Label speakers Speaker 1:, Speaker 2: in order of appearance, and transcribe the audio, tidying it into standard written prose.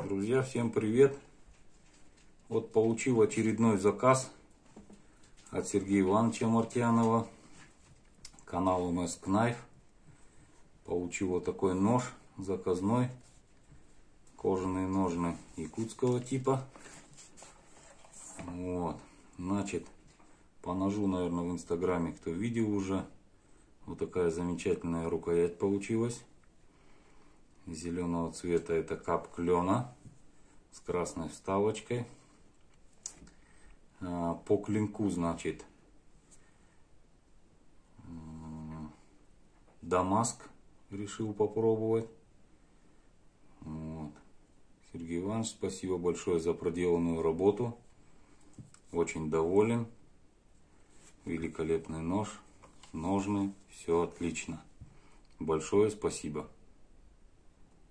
Speaker 1: Друзья, всем привет! Вот получил очередной заказ от Сергея Ивановича Мартьянова, канал MS Knife. Получил вот такой нож заказной, кожаные ножны якутского типа. Вот, значит, по ножу, наверное, в инстаграме кто видел уже, вот такая замечательная рукоять получилась. Зеленого цвета, это кап клена с красной вставочкой. По клинку, значит, Дамаск решил попробовать. Вот. Сергей Иванович, спасибо большое за проделанную работу. Очень доволен. Великолепный нож, ножны, все отлично. Большое спасибо.